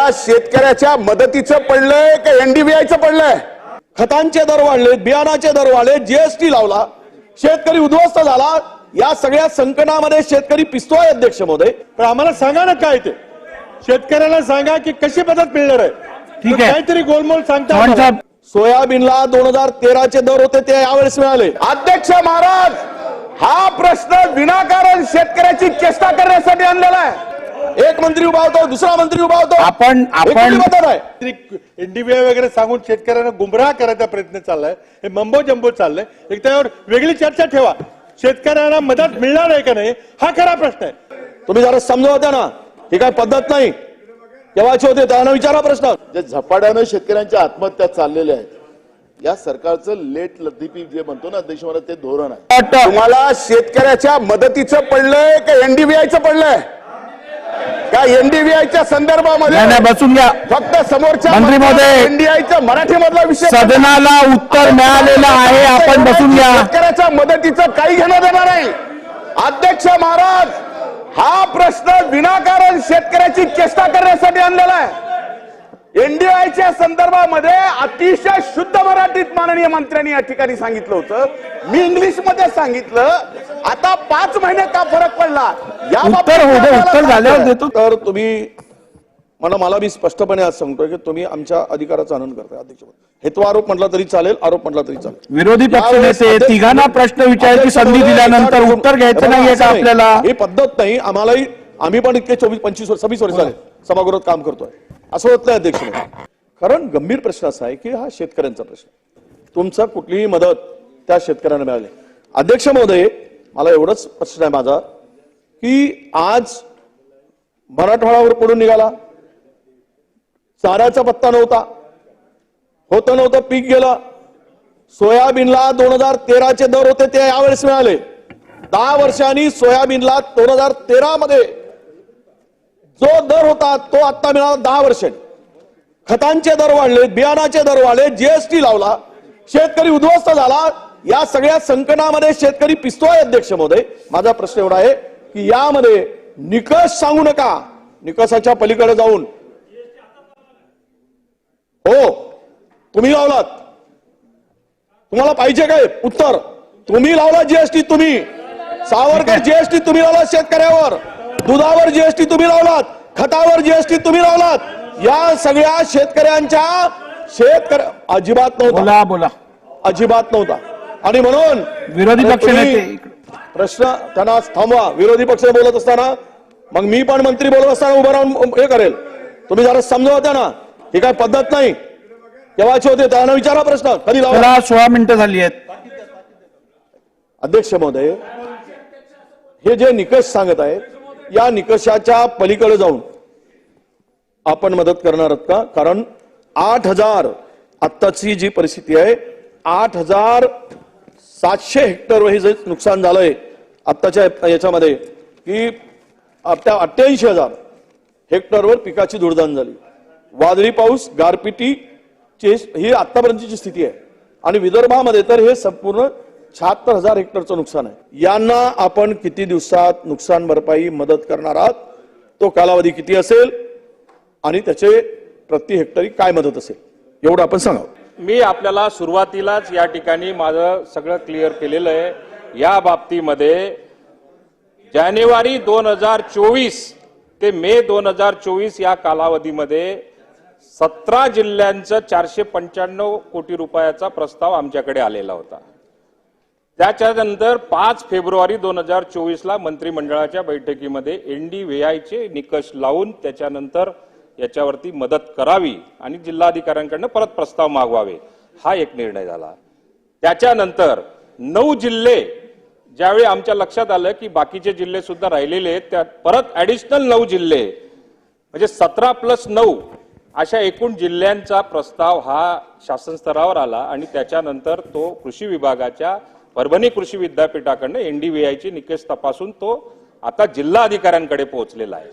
तुम्हाला शेतकऱ्याच्या मदतीचं पडलंय का एनडीबीआयचं पडलंय? खतांचे दर वाढले, बियाणाचे दर वाढले, जीएसटी लावला, शेतकरी उद्ध्वस्त झाला. या सगळ्या संकटामध्ये शेतकरी पिसतोय अध्यक्ष महोदय. पण आम्हाला सांगा ना काय ते, शेतकऱ्याला सांगा की कशी मदत मिळणार आहे. ठीक आहे, काहीतरी गोलमोल सांगता. चव्हाण साहेब, सोयाबीनला 2013 चे दर होते ते यावेळेस मिळाले. अध्यक्ष महाराज, हा प्रश्न विनाकारण शेतकऱ्याची चेष्टा करण्यासाठी आणलेला आहे. एक मंत्री उभा होतो, दुसरा मंत्री उभा होतो. आपण एनडीबीआय वगैरे सांगून शेतकऱ्यांना गुमराह करायचा प्रयत्न चाललाय. हे मम्बो जम्बो चाललंय. एक त्यावर वेगळी चर्चा ठेवा. शेतकऱ्यांना मदत मिळणार आहे का नाही हा खरा प्रश्न आहे. तुम्ही जरा समजवत्या ना, ही काय पद्धत नाही. केव्हाचे होते त्यांना विचारा प्रश्न. जे झपाट्यानं शेतकऱ्यांच्या आत्महत्या चाललेल्या आहेत, या सरकारचं लेट लतीफी जे म्हणतो ना अध्यक्ष मला, ते धोरण आहे. तुम्हाला शेतकऱ्याच्या मदतीचं पडलंय का एनडीबीआयचं पडलंय? का एनडीबीआयच्या संदर्भामध्ये नाही, बसून घ्या. फक्त समोरच्या मंत्री महोदय, एनडीआयचा मराठी मधला विषय सदनाला उत्तर मिळालेलं आहे. आपण बसून घ्या. शेतकऱ्याच्या मदतीचं काही घेणं देणार नाही. अध्यक्ष महाराज, हा प्रश्न विनाकारण शेतकऱ्याची चेष्टा करण्यासाठी आणलेला आहे. एनडीआयच्या संदर्भामध्ये अतिशय शुद्ध मराठीत माननीय मंत्र्यांनी या ठिकाणी सांगितलं होतं. मी इंग्लिश मध्ये सांगितलं. आता 5 महिने का फरक पडला या उत्तर होऊ दे, उत्तर झाल्यावर देतो. तर तुम्ही मला मी स्पष्टपणे आज सांगतोय की तुम्ही आमच्या अधिकाराचा हनन करताय अध्यक्ष. हेतू आरोप म्हटला तरी चालेल, आरोप म्हटला तरी चालेल. विरोधी पक्षनेते तिघांना प्रश्न विचारायची संधी दिल्यानंतर उत्तर घ्यायचं नाहीये का आपल्याला? ही पद्धत नाही. आम्ही पण इतके 26 वर्ष झाले सभागृहात काम करतोय. असं होत नाही अध्यक्ष. कारण गंभीर प्रश्न असा आहे की हा शेतकऱ्यांचा प्रश्न. तुमचा कुठलीही मदत त्या शेतकऱ्यांना मिळाली. अध्यक्ष महोदय, मला एवढंच प्रश्न आहे माझा की आज मराठवाड्यावर पडून निघाला, चाऱ्याचा पत्ता नव्हता, होतं नव्हतं पीक गेलं. सोयाबीनला 2013 चे दर होते ते यावेळेस मिळाले. 10 वर्षांनी सोयाबीनला 2013 मध्ये जो दर होता तो आता मिळाला 10 वर्षांनी. खतांचे दर वाढले, बियाणाचे दर वाढले, जीएसटी लावला, शेतकरी उद्ध्वस्त झाला. या सगळ्या संकटामध्ये शेतकरी पिसतोय अध्यक्ष महोदय. माझा प्रश्न एवढा आहे की यामध्ये निकष सांगू नका, निकषाच्या पलीकडे जाऊन. हो, तुम्ही लावलात, तुम्हाला पाहिजे काय उत्तर? तुम्ही लावला जीएसटी. तुम्ही सावरकर जीएसटी तुम्ही लावला शेतकऱ्यावर, दुधावर जीएसटी तुम्ही लावलात, खतावर जीएसटी तुम्ही लावलात. या सगळ्या शेतकऱ्यांच्या अजिबात नव्हता, बोला अजिबात नव्हता. आणि म्हणून विरोधी पक्षनेते प्रश्न त्यांना थांबवा. विरोधी पक्ष बोलत असताना मग मी पण मंत्री बोलत असताना उभं राहून हे करेल. तुम्ही जरा समजवत्या ना, ही काय पद्धत नाही. केव्हाचे होते त्यांना विचारा प्रश्न. कधी लावला? 16 मिनिटं झाली आहेत. अध्यक्ष महोदय, हे जे निकष सांगत आहेत या निकषाच्या पलीकडे जाऊन आपण मदत करणार आहात का? कारण 8,000 आत्ताची जी परिस्थिती आहे, 8,700 हेक्टर हे जे नुकसान झालंय आत्ताच्या याच्यामध्ये की 88,000 हेक्टरवर पिकाची धुळदाण झाली. वादळी पाऊस, गारपिटी ही आतापर्यंतची स्थिती आहे. आणि विदर्भामध्ये तर हे संपूर्ण 76,000 हेक्टरचं नुकसान आहे. यांना आपण किती दिवसात नुकसान भरपाई मदत करणार आहात? तो कालावधी किती असेल आणि त्याचे प्रति हेक्टरी काय मदत असेल एवढं आपण सांगावं. मी आपल्याला सुरुवातीलाच या ठिकाणी माझं सगळं क्लिअर केलेलं आहे. या बाबतीमध्ये जानेवारी 2024 ते मे 2024 या कालावधीमध्ये 17 जिल्ह्यांचं 495 कोटी रुपयाचा प्रस्ताव आमच्याकडे आलेला होता. त्याच्यानंतर 5 फेब्रुवारी 2024ला मंत्रिमंडळाच्या बैठकीमध्ये एनडीव्हीआयचे निकष लावून त्याच्यानंतर याच्यावरती मदत करावी आणि जिल्हाधिकाऱ्यांकडून परत प्रस्ताव मागवावे हा एक निर्णय झाला. त्याच्यानंतर 9 जिल्हे ज्यावेळी आमच्या लक्षात आलं की बाकीचे जिल्हे सुद्धा राहिलेले आहेत, त्यात परत ऍडिशनल 9 जिल्हे म्हणजे 17 + 9 अशा एकूण जिल्ह्यांचा प्रस्ताव हा शासन स्तरावर आला आणि त्याच्यानंतर तो कृषी विभागाच्या परभणी कृषी विद्यापीठाकडून एनडीव्हीआयचे निकष तपासून तो आता जिल्हा अधिकाऱ्यांकडे पोहोचलेला आहे.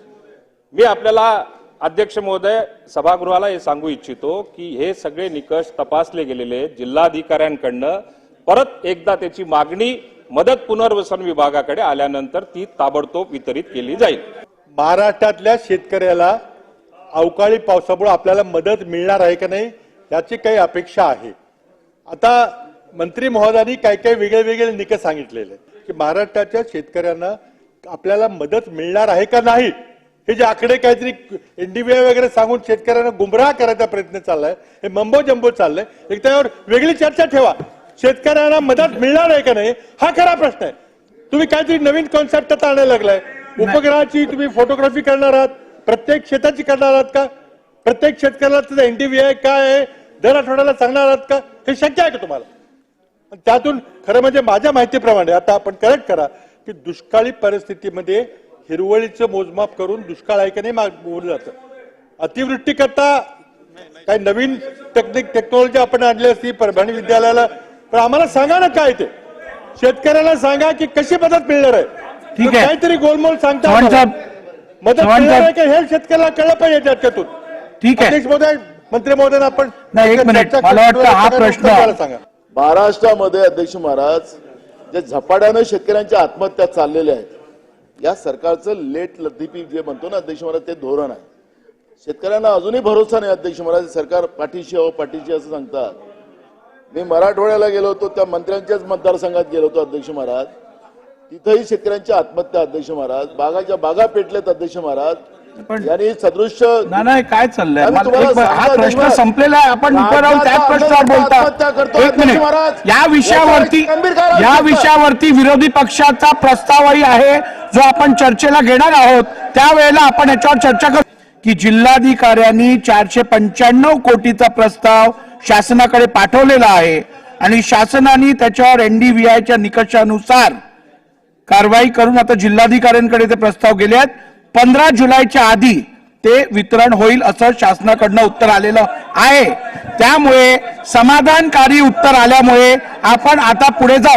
मी आपल्याला अध्यक्ष महोदय सभागृहाला हे सांगू इच्छितो की हे सगळे निकष तपासले गेलेले आहेत. जिल्हाधिकाऱ्यांकडनं परत एकदा त्याची मागणी मदत पुनर्वसन विभागाकडे आल्यानंतर ती ताबडतोब वितरित केली जाईल. महाराष्ट्रातल्या शेतकऱ्याला अवकाळी पावसामुळे आपल्याला मदत मिळणार आहे का नाही याची काही अपेक्षा आहे. आता मंत्री महोदयांनी काही काही वेगळे वेगळे निकष सांगितलेले की महाराष्ट्राच्या शेतकऱ्यांना आपल्याला मदत मिळणार आहे का नाही, हे जे आकडे काहीतरी एनडीबीआय वगैरे सांगून शेतकऱ्यांना गुमराह करायचा प्रयत्न चाललाय, हे मम्बो जम्बो चाललंय. एक त्यावर वेगळी चर्चा ठेवा. शेतकऱ्यांना मदत मिळणार आहे का नाही हा खरा प्रश्न आहे. तुम्ही काहीतरी नवीन कॉन्सेप्ट आणायला लागलाय. उपग्रहाची तुम्ही फोटोग्राफी करणार आहात, प्रत्येक शेताची करणार आहात का? प्रत्येक शेतकऱ्याला त्याचा एनडीबीआय काय आहे दर आठवड्याला सांगणार आहात का? हे शक्य आहे का तुम्हाला? त्यातून खरं म्हणजे माझ्या माहितीप्रमाणे आता आपण करेक्ट करा की दुष्काळी परिस्थितीमध्ये हिरवळीचं मोजमाप करून दुष्काळ आहे का नाही बोललं जातं. अतिवृष्टी करता काही नवीन टेक्नॉलॉजी आपण आणली असती परभणी विद्यालयाला, पण आम्हाला सांगा ना काय ते. शेतकऱ्याला सांगा की कशी मदत मिळणार आहे. ठीक आहे. काहीतरी गोलमोल सांगता चव्हाण आम्हाला. साहेब, मदत चव्हाण मिळणार आहे साहेब. का हे शेतकऱ्याला कळलं पाहिजे त्याच्यातून. ठीक आहे. अध्यक्ष महोदय, मंत्री महोदय, आपण नाही, एक मिनिट. चर्चा मला वाटतं हा करून प्रश्न- उत्तर सांगा. महाराष्ट्रामध्ये अध्यक्ष महाराज जे झपाट्यानं शेतकऱ्यांच्या आत्महत्या चाललेल्या आहेत, या सरकारचं लेट लतीफी जे म्हणतो ना अध्यक्ष महाराज ते धोरण आहे. शेतकऱ्यांना अजूनही भरोसा नाही अध्यक्ष महाराज. सरकार पाठीशी हो पाठीशी असं सांगतात. मी मराठवाड्याला गेलो होतो, त्या मंत्र्यांच्याच मतदारसंघात गेलो होतो अध्यक्ष महाराज. तिथेही शेतकऱ्यांच्या आत्महत्या अध्यक्ष महाराज, बागाच्या बागा पेटलेत अध्यक्ष महाराज. पण- यांनी सदृश्य नाही काय चाललंय आम्ही मला तुम्हाला एक- हा सांगतो, प्रश्न अध्यक्ष संपलेला आहे. आपण उभं राहून त्याच राज्याचा प्रश्नावर आत्महत्या बोलता. करतो एक अध्यक्ष मिनिट. महाराज. या विषयावरती याच्यावर गंभीर कारवाई या करतो. विषयावरती विरोधी पक्षाचा प्रस्तावही आहे जो आपण चर्चेला घेणार आहोत. त्यावेळेला आपण याच्यावर चर्चा करू की जिल्हाधिकाऱ्यांनी 495 कोटीचा प्रस्ताव शासनाकडे पाठवलेला आहे आणि शासनाने त्याच्यावर एनडीबीआयच्या निकषानुसार कारवाई करून आता जिल्हाधिकाऱ्यांकडे ते प्रस्ताव गेले आहेत. 15 जुलैच्या आधी ते वितरण होईल असं शासनाकडनं उत्तर आलेलं आहे. त्यामुळे समाधानकारी उत्तर आल्यामुळे आपण आता पुढे जाऊ.